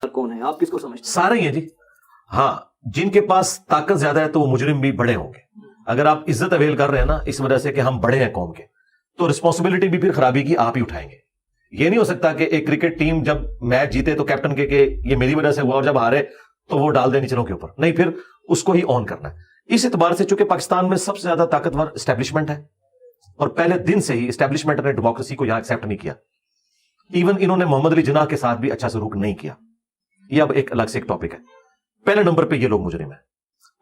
کون ہے, آپ کس کو سمجھتے ہیں؟ سارے ہی ہیں جی. ہاں, جن کے پاس طاقت زیادہ ہے تو وہ مجرم بھی بڑے ہوں گے. اگر آپ عزت اویل کر رہے ہیں نا اس وجہ سے کہ ہم بڑے ہیں قوم کے, تو رسپانسبلٹی بھی پھر خرابی کی آپ ہی اٹھائیں گے. یہ نہیں ہو سکتا کہ ایک کرکٹ ٹیم جب میچ جیتے تو کیپٹن کے کہ یہ میری وجہ سے ہوا, اور جب ہارے تو وہ ڈال دیں نیچروں کے اوپر. نہیں, پھر اس کو ہی آن کرنا ہے. اس اعتبار سے چونکہ پاکستان میں سب سے زیادہ طاقتور اسٹیبلشمنٹ ہے, اور پہلے دن سے ہی اسٹیبلشمنٹ نے ڈیموکریسی کو یہاں ایکسیپٹ نہیں کیا. ایون انہوں نے محمد علی جناح کے ساتھ بھی اچھا سلوک نہیں کیا. یہ اب ایک الگ سے ایک ٹاپک ہے. پہلے نمبر پہ یہ لوگ مجرم ہیں.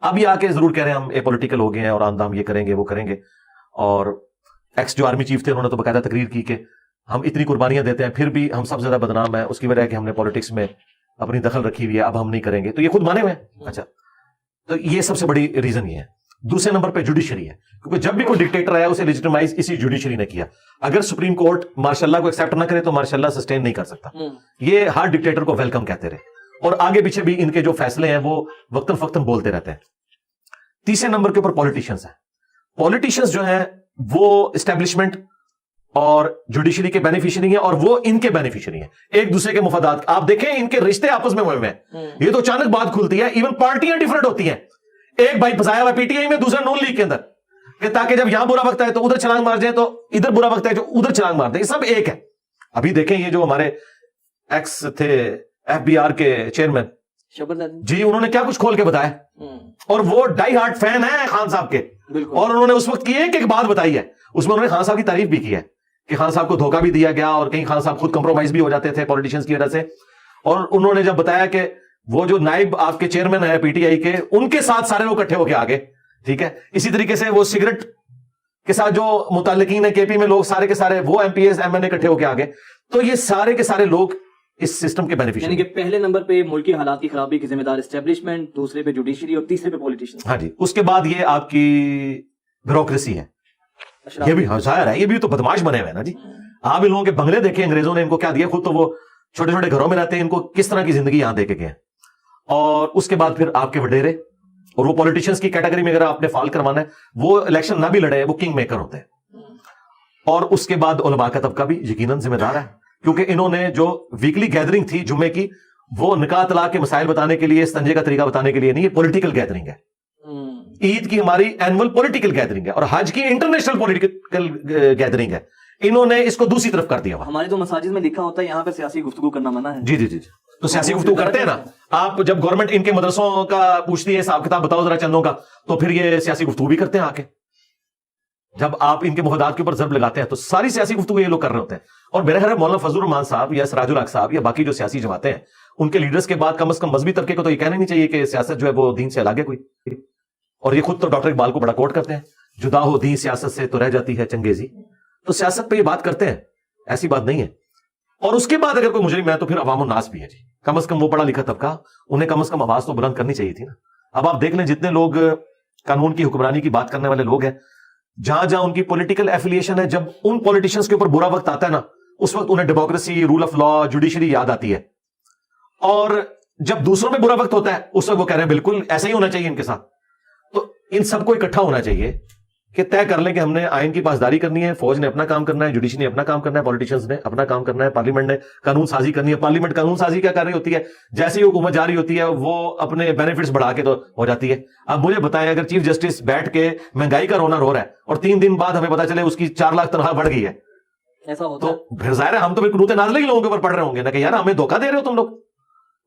اب یہ آ کے ضرور کہہ رہے ہیں ہم پولیٹیکل ہو گئے ہیں اور آندام یہ کریں گے وہ کریں گے. اور ایکس جو آرمی چیف تھے انہوں نے تو باقاعدہ تقریر کی کہ ہم اتنی قربانیاں دیتے ہیں پھر بھی ہم سب سے زیادہ بدنام ہیں, اس کی وجہ ہے کہ ہم نے پالیٹکس میں اپنی دخل رکھی ہوئی ہے, اب ہم نہیں کریں گے. تو یہ خود مانے ہوئے ہیں. اچھا, تو یہ سب سے بڑی ریزن یہ ہے. دوسرے نمبر پہ جوڈیشری ہے, کیونکہ جب بھی کوئی ڈکٹیٹر آیا اسے لیجیٹیمائز اسی جوڈیشری نے کیا. اگر سپریم کورٹ ماشاء اللہ کو ایکسیپٹ نہ کرے تو ماشاء اللہ سسٹین نہیں کر سکتا. یہ ہر ڈکٹیٹر کو ویلکم کہتے رہے, اور آگے پیچھے بھی ان کے جو فیصلے ہیں وہ وقتاً فوقتاً بولتے رہتے ہیں. تیسرے نمبر کے اوپر پولیٹیشنز ہیں. پولیٹیشنز جو ہیں وہ اسٹیبلشمنٹ اور جوڈیشری کے بینیفیشری ہیں, اور وہ ان کے بینیفیشری ہیں. ایک دوسرے کے مفادات, آپ دیکھیں ان کے رشتے آپس میں ہوئے ہیں. یہ تو اچانک بات کھلتی ہے. ایون پارٹیاں ڈیفرنٹ ہوتی ہیں. ایک بھائی پھنسایا ہوا پی ٹی آئی میں, دوسرا نون لیگ کے اندر, کہ تاکہ جب یہاں برا وقت آئے تو ادھر چھلانگ مار جائیں, تو ادھر برا وقت آئے تو ادھر چھلانگ مار دیں. یہ سب ایک ہے. ابھی دیکھیں یہ جو ہمارے ایکس تھے ایف بی آر کے چیئرمین جی, انہوں نے کیا کچھ کھول کے بتایا, اور وہ ڈائی ہارٹ فین ہیں خان صاحب کے, اور انہوں نے اس وقت کی ایک بات بتائی ہے, اس میں انہوں نے خان صاحب کی تعریف بھی کی ہے کہ خان صاحب کو دھوکہ بھی دیا گیا, اور کہیں خان صاحب خود کمپرومائز بھی ہو جاتے تھے پولیٹیشنز کی وجہ سے. اور انہوں نے جب بتایا کہ وہ جو نائب آپ کے چیئرمین ہے پی ٹی آئی کے, ان کے ساتھ سارے لوگ اکٹھے ہو کے آگے, ٹھیک ہے. اسی طریقے سے وہ سگریٹ کے ساتھ جو متعلقین ہیں کے پی میں لوگ سارے کے سارے وہ M P S M N A اکٹھے ہو کے آگے. تو یہ سارے کے سارے لوگ اس سسٹم کے بینیفیشری. یعنی کہ پہلے نمبر پہ ملکی حالات کی خرابی کی ذمہ دار اسٹیبلشمنٹ, دوسرے پہ جوڈیشری, اور تیسرے پہ پولیٹیشن. ہاں جی, اس کے بعد یہ آپ کی بیوروکریسی ہے. یہ بھی ظاہر ہے, یہ بھی تو بدماش بنے ہوئے ہیں نا جی. آپ ان لوگوں کے بنگلے دیکھیں انگریزوں نے ان کو کیا دیا, خود تو وہ چھوٹے چھوٹے گھروں میں رہتے ہیں, ان کو کس طرح کی زندگی یہاں دے کے گئے. اور اس کے بعد پھر آپ کے وڈیرے, اور وہ پولیٹیشنز کی کیٹیگری میں اگر آپ نے فال کروانا ہے, وہ الیکشن نہ بھی لڑے وہ کنگ میکر ہوتے ہیں. اور اس کے بعد علماء کا طبقہ بھی یقیناً ذمہ دار ہے, کیونکہ انہوں نے جو ویکلی گیدرنگ تھی جمعے کی, وہ نکاح طلاق کے مسائل بتانے کے لیے, استنجے کا طریقہ بتانے کے لیے نہیں, یہ پولیٹیکل گیدرنگ ہے. عید کی ہماری اینول پولیٹیکل گیدرنگ ہے, اور حج کی انٹرنیشنل پولیٹیکل گیدرنگ ہے. انہوں نے اس کو دوسری طرف کر دیا. ہمارے تو مساجد میں لکھا ہوتا ہے یہاں پہ سیاسی گفتگو کرنا منع ہے. جی جی جی, تو سیاسی گفتگو کرتے ہیں نا آپ. جب گورنمنٹ ان کے مدرسوں کا پوچھتی ہے حساب کتاب بتاؤ ذرا چندوں کا, تو پھر یہ سیاسی گفتگو بھی کرتے ہیں آ کے. جب آپ ان کے مفادات کے اوپر ضرب لگاتے ہیں تو ساری سیاسی گفتگو یہ لوگ کر رہے ہوتے ہیں. اور میرا خیال ہے مولانا فضل الرحمان صاحب یا سراج الحق صاحب یا باقی جو سیاسی جماعتیں ہیں, ان کے لیڈرز کے بعد کم از کم مذہبی طبقے کو تو یہ کہنا نہیں چاہیے کہ سیاست جو ہے وہ دین سے الگ ہے کوئی. اور یہ خود تو ڈاکٹر اقبال کو بڑا کوٹ کرتے ہیں, جدا ہو دین سیاست سے تو رہ جاتی ہے چنگیزی. تو سیاست پہ یہ بات کرتے ہیں, ایسی بات نہیں ہے. اور اس کے بعد اگر کوئی مجرم ہے تو پھر عوام الناس بھی ہے جی. کم از کم وہ پڑھا لکھا طبقہ, انہیں کم از کم آواز تو بلند کرنی چاہیے تھی نا. اب آپ دیکھ لیں جتنے لوگ قانون کی حکمرانی کی بات کرنے والے لوگ ہیں, جہاں جہاں ان کی پولیٹیکل ایفیلیشن ہے, جب ان پولیٹیشنز کے اوپر برا وقت آتا ہے نا, اس وقت انہیں democracy, rule of law, judiciary یاد آتی ہے. اور جب دوسروں میں برا وقت ہوتا ہے اس وقت وہ کہہ رہے ہیں بالکل ایسا ہی ہونا چاہیے ان کے ساتھ. تو ان سب کو اکٹھا ہونا چاہیے کہ طے کر لیں کہ ہم نے آئین کی پاسداری کرنی ہے, فوج نے اپنا کام کرنا ہے, جوڈیشری نے اپنا کام کرنا ہے, پولیٹیشنز نے اپنا کام کرنا ہے, پارلیمنٹ نے قانون سازی کرنی ہے. پارلیمنٹ قانون سازی کیا کر رہی ہوتی ہے, جیسے ہی حکومت جاری ہوتی ہے وہ اپنے بینیفٹس بڑھا کے تو ہو جاتی ہے. اب مجھے بتائیں, اگر چیف جسٹس بیٹھ کے مہنگائی کا رونا رو رہا ہے اور 3 دن بعد ہمیں پتا چلے اس کی 4 لاکھ تنخواہ بڑھ گئی ہے, ایسا ہوتا تو پھر ظاہر ہے ہم تو پھر قنوت نازلہ ہی لوگوں کے اوپر پڑھ رہے ہوں گے نا کہ یار ہمیں دھوکہ دے رہے ہو تم لوگ.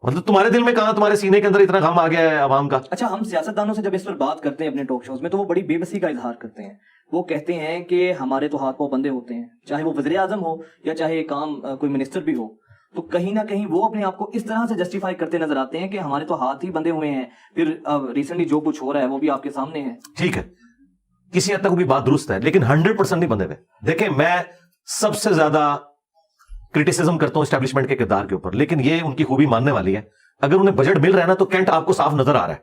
مطلب تمہارے دل میں کہاں, تمہارے سینے کے اندر اتنا غم آ گیا ہے عوام کا. اچھا, ہم سیاستدانوں سے جب اس پر بات کرتے ہیں اپنے ٹاک شوز میں تو وہ بڑی بے بسی کا اظہار کرتے ہیں. وہ کہتے ہیں کہ ہمارے تو ہاتھ پاؤں بندے ہوتے ہیں, چاہے وہ وزیر اعظم ہو یا چاہے کام کوئی منسٹر بھی ہو, تو کہیں نہ کہیں وہ اپنے آپ کو اس طرح سے جسٹیفائی کرتے نظر آتے ہیں کہ ہمارے تو ہاتھ ہی بندے ہوئے ہیں. پھر ریسنٹلی جو کچھ ہو رہا ہے وہ بھی آپ کے سامنے ہے. ٹھیک ہے, کسی حد تک بھی بات درست ہے, لیکن 100% نہیں بندے ہوئے. دیکھیں, میں سب سے زیادہ کرٹیسزم کرتا ہوں اسٹیبلشمنٹ کے کردار کے اوپر, لیکن یہ ان کی خوبی ماننے والی ہے. اگر انہیں بجٹ مل رہا ہے نا تو کینٹ آپ کو صاف نظر آ رہا ہے.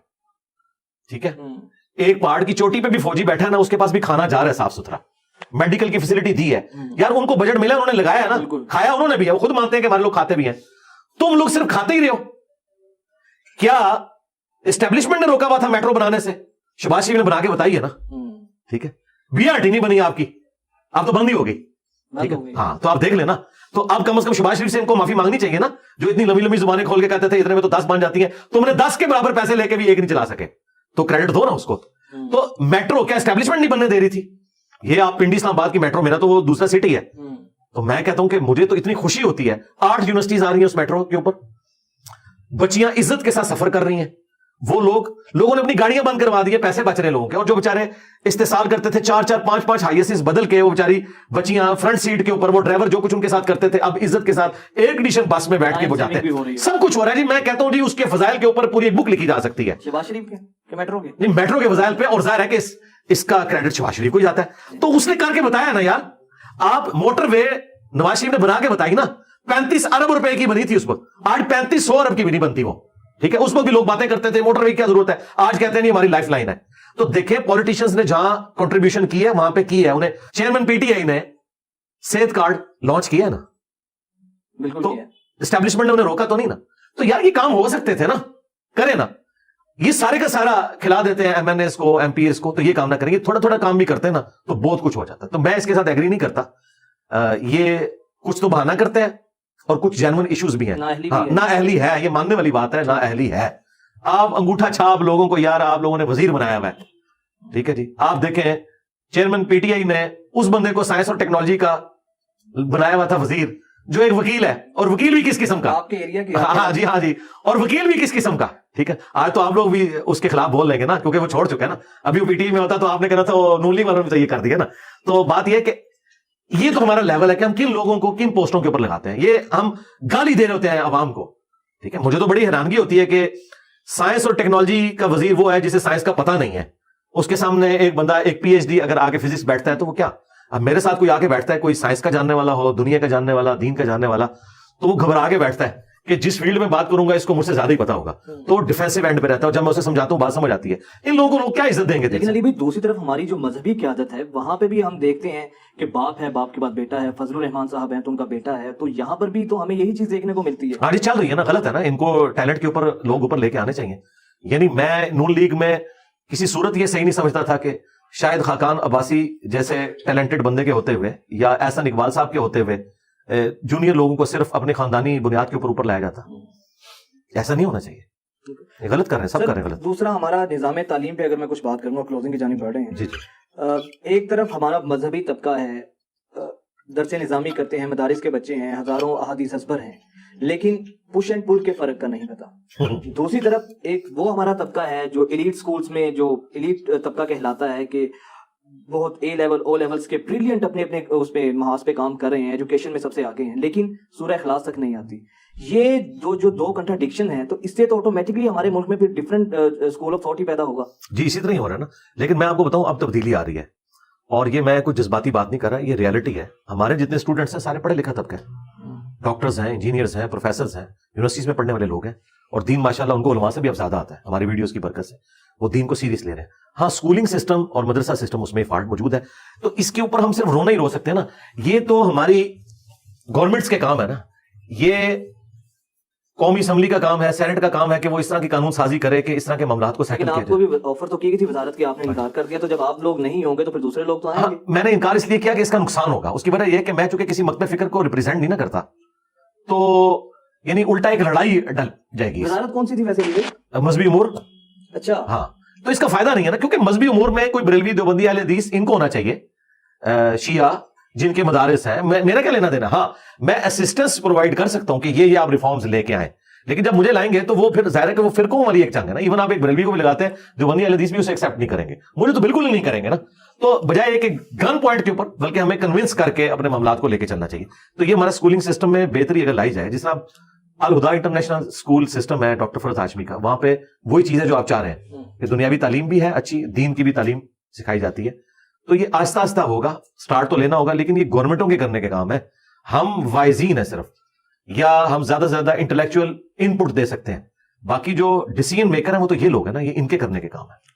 ٹھیک ہے, ایک پہاڑ کی چوٹی پہ بھی فوجی بیٹھا ہے نا, اس کے پاس بھی کھانا جا رہا ہے صاف ستھرا, میڈیکل کی فیسلٹی دی ہے. یار ان کو بجٹ ملا, انہوں نے لگایا ہے نا, کھایا انہوں نے بھی ہے, وہ خود مانتے ہیں کہ ہمارے لوگ کھاتے بھی ہیں. تم لوگ صرف کھاتے ہی رہے ہو. کیا اسٹیبلشمنٹ نے روکا ہوا تھا میٹرو بنانے سے؟ شباز شریف نے بنا کے بتائی ہے نا. ٹھیک ہے, BRT نہیں بنی آپ کی, آپ تو بند ہی ہو گئی. ٹھیک ہے ہاں تو آپ دیکھ لینا. تو اب کم از کم شہباز شریف سے ان کو معافی مانگنی چاہیے نا, جو اتنی لمبی لمبی زبانیں کھول کے کہتے تھے اتنے میں تو 10 بن جاتی ہیں, تم نے 10 کے برابر پیسے لے کے بھی ایک نہیں چلا سکے, تو کریڈٹ دو نا اس کو. تو میٹرو کیا اسٹیبلشمنٹ نہیں بننے دے رہی تھی؟ یہ آپ پنڈی اسلام آباد کی میٹرو, میرا تو وہ دوسرا سٹی ہے, تو میں کہتا ہوں کہ مجھے تو اتنی خوشی ہوتی ہے, 8 یونیورسٹیز آ رہی ہیں اس میٹرو کے اوپر, بچیاں عزت کے ساتھ سفر کر رہی ہیں. وہ لوگوں نے اپنی گاڑیاں بند کروا دی, پیسے بچ رہے لوگوں کے, اور جو بیچارے استحصال کرتے تھے 4-4 5-5 ہائی ایس بدل کے, وہ بیچاری بچیاں فرنٹ سیٹ کے اوپر, وہ ڈرائیور جو کچھ ان کے ساتھ کرتے تھے اب عزت کے ساتھ ایئر کنڈیشن بس میں بیٹھ کے وہ جاتے ہیں. سب کچھ ہو رہا ہے جی. میں کہتا ہوں جی اس کے فضائل کے اوپر پوری ایک بک لکھی جا سکتی ہے, شہباز شریف کے میٹرو کے, نہیں میٹرو کے فضائل پہ, اور ظاہر ہے کہ اس کا کریڈٹ شہباز شریف کو ہی جاتا ہے. تو اس نے کر کے بتایا نا یار, آپ موٹر وے نواز شریف نے بنا کے بتائی نا, 35 ارب روپے کی بنی تھی اس وقت, آج 3500 ارب کی بھی نہیں بنتی وہ. ٹھیک ہے, اس وقت بھی لوگ باتیں کرتے تھے موٹر وے کی کیا ضرورت ہے, آج کہتے ہیں نہیں ہماری لائف لائن ہے. تو دیکھیں پولیٹیشنز نے جہاں کنٹریبیوشن کی ہے وہاں پہ کی ہے. انہیں چیئرمین پی ٹی آئی نے صحت کارڈ لانچ کیا ہے نا, بالکل, تو اسٹیبلشمنٹ نے انہیں روکا تو نہیں نا. تو یار یہ کام ہو سکتے تھے نا, کرے نا. یہ سارے کا سارا کھلا دیتے ہیں ایم این ایس کو, ایم پی ایس کو, تو یہ کام نہ کریں گے, تھوڑا تھوڑا کام بھی کرتے ہیں نا تو بہت کچھ ہو جاتا ہے. تو میں اس کے ساتھ ایگری نہیں کرتا. یہ کچھ تو بہانہ کرتے ہیں اور کچھ جینوئن ایشوز بھی ہیں. نا اہلی ہے, یہ ماننے والی بات ہے, نا اہلی ہے. آپ انگوٹھا چھاپ لوگوں کو, یار آپ لوگوں نے وزیر بنایا ہوا ہے, ٹھیک ہے جی. آپ دیکھیں چیئرمین پی ٹی آئی نے اس بندے کو سائنس اور ٹیکنالوجی کا بنایا ہوا تھا وزیر, جو ایک وکیل ہے, اور وکیل بھی کس قسم کا, آپ کے ایریا کی, ہاں جی ہاں جی, اور وکیل بھی کس قسم کا. ٹھیک ہے, آج تو آپ لوگ بھی اس کے خلاف بول لیں گے نا, کیونکہ وہ چھوڑ چکے ہیں نا. ابھی وہ پی ٹی آئی میں ہوتا تو آپ نے کہنا تھا وہ نون لیگ والوں نے تو یہ کر دیا نا. تو بات یہ کہ یہ تو ہمارا لیول ہے کہ ہم کن لوگوں کو کن پوسٹوں کے اوپر لگاتے ہیں. یہ ہم گالی دے رہے ہوتے ہیں عوام کو. ٹھیک ہے, مجھے تو بڑی حیرانگی ہوتی ہے کہ سائنس اور ٹیکنالوجی کا وزیر وہ ہے جسے سائنس کا پتہ نہیں ہے. اس کے سامنے ایک بندہ, ایک پی ایچ ڈی اگر آگے فزکس بیٹھتا ہے تو وہ کیا, اب میرے ساتھ کوئی آگے بیٹھتا ہے, کوئی سائنس کا جاننے والا ہو, دنیا کا جاننے والا, دین کا جاننے والا, تو وہ گھبرا کے بیٹھتا ہے کہ جس فیلڈ میں بات کروں گا اس کو مجھ سے زیادہ ہی پتا ہوگا, تو ڈیفینسو اینڈ پہ رہتا ہے. اور جب میں اسے سمجھاتا ہوں بات سمجھ آتی ہے. ان لوگوں کو لوگ کیا عزت دیں گے؟ لیکن علی بھائی دوسری طرف ہماری جو مذہبی قیادت ہے وہاں پہ بھی ہم دیکھتے ہیں کہ باپ ہے, باپ کے بعد بیٹا ہے, فضل الرحمان صاحب ہیں تو ان کا بیٹا ہے, تو یہاں پر بھی تو ہمیں یہی چیز دیکھنے کو ملتی ہے. ہاں جی, چل رہی ہے نا, غلط ہے نا. ان کو ٹیلنٹ کے اوپر لوگ اوپر لے کے آنے چاہیے. یعنی میں نون لیگ میں کسی صورت یہ صحیح نہیں سمجھتا تھا کہ شاید خاقان عباسی جیسے ٹیلنٹڈ بندے کے ہوتے ہوئے, یا احسن اقبال صاحب کے ہوتے ہوئے, جونیئر لوگوں کو صرف اپنے خاندانی بنیاد کے اوپر لایا جاتا. ایسا نہیں ہونا چاہیے. غلط کر رہے ہیں, سب کر رہے ہیں غلط. دوسرا ہمارا نظام تعلیم پہ اگر میں کچھ بات کروں گا, کلوزنگ کی جانب بڑھ رہے ہیں. جی جی. ایک طرف ہمارا مذہبی طبقہ ہے, درس نظامی کرتے ہیں, مدارس کے بچے ہیں, ہزاروں احادیث ازبر ہیں, لیکن پش اینڈ پل کے فرق کا نہیں پتا. دوسری طرف ایک وہ ہمارا طبقہ ہے جو ایلیٹ سکولز میں, جو ایلیٹ طبقہ کہلاتا ہے کہ بہت اے لیول او لیولز کے بریلینٹ اپنے اپنے اس پہ محاذ پہ کام کر رہے ہیں, ایجوکیشن میں سب سے آگے ہیں, لیکن سورہ اخلاص تک نہیں آتی. یہ جو دو کنٹراڈکشن ہے, تو اس سے تو آٹومیٹکلی ہمارے ملک میں پھر different school of thought he پیدا ہوگا. جی اسی طرح ہی ہو رہا ہے نا. لیکن میں آپ کو بتاؤں اب تبدیلی آ رہی ہے, اور یہ میں کوئی جذباتی بات نہیں کر رہا, یہ ریالٹی ہے. ہمارے جتنے اسٹوڈنٹس ہیں سارے پڑھے لکھا طبقہ ہے, ڈاکٹرز ہیں, انجینئرز ہیں, پروفیسرز ہیں, یونیورسٹیز میں پڑھنے والے لوگ ہیں, اور دین ماشاءاللہ ان کو علماء سے بھی اب زیادہ آتا ہے. ہماری ویڈیوز کی برکت سے وہ دین کو سیریس لے رہے ہیں. ہاں اسکولنگ سسٹم اور مدرسہ سسٹم اس میں فالٹ موجود ہے, تو اس کے اوپر ہم صرف رونا ہی رو سکتے ہیں نا. یہ تو ہماری گورنمنٹس کے کام ہے نا, یہ قومی اسمبلی کا کام ہے, سینٹ کا کام ہے کہ وہ اس طرح کی قانون سازی کرے کہ اس طرح کے معاملات کو سیٹل کیا جائے. آپ کو بھی آفر تو کی گئی تھی وزارت کی, آپ نے انکار کر دیا, تو جب آپ لوگ نہیں ہوں گے تو پھر دوسرے لوگ تو آئیں گے. میں نے انکار اس لیے کیا کہ اس کا نقصان ہوگا. اس کی وجہ یہ ہے کہ میں چونکہ کسی مکتب فکر کو ریپرزینٹ نہیں نہ کرتا, تو یعنی الٹا ایک لڑائی ڈل جائے گی. وزارت کون سی تھی ویسے؟ مذہبی امور. اچھا ہاں, تو اس کا فائدہ نہیں ہے نا, کیونکہ مذہبی امور میں کوئی بریلوی, دیوبندی, اہل حدیث ان کو ہونا چاہیے, شیعہ جن کے مدارس ہیں, میرا کیا لینا دینا. ہاں میں اسسٹنس پرووائڈ کر سکتا ہوں کہ یہ آپ ریفارمز لے کے آئیں, لیکن جب مجھے لائیں گے تو وہ پھر ظاہر ہے کہ وہ فرقوں والی ایک جنگ ہے نا. ایون آپ ایک بریلوی کو بھی لگاتے ہیں, دیوبندی, اہل حدیث بھی اسے ایکسیپٹ نہیں کریں گے, مجھے تو بالکل ہی نہیں کریں گے نا. تو بجائے ایک گن پوائنٹ کے اوپر بلکہ ہمیں کنونس کر کے اپنے معاملات کو لے کے چلنا چاہیے. تو یہ ہمارا اسکولنگ سسٹم میں بہتری اگر لائی جائے, جس طرح الہدا انٹرنیشنل اسکول سسٹم ہے ڈاکٹر فرحت ہاشمی کا, وہاں پہ وہی چیز ہے جو آپ چاہ رہے ہیں کہ دنیاوی تعلیم بھی ہے اچھی, دین کی بھی تعلیم سکھائی جاتی ہے. تو یہ آہستہ آہستہ ہوگا, سٹارٹ تو لینا ہوگا, لیکن یہ گورنمنٹوں کے کرنے کے کام ہے. ہم وائزین ہیں صرف, یا ہم زیادہ سے زیادہ انٹلیکچوئل ان پٹ دے سکتے ہیں, باقی جو ڈیسیژن میکر ہیں وہ تو یہ لوگ ہیں نا, یہ ان کے کرنے کے کام ہے.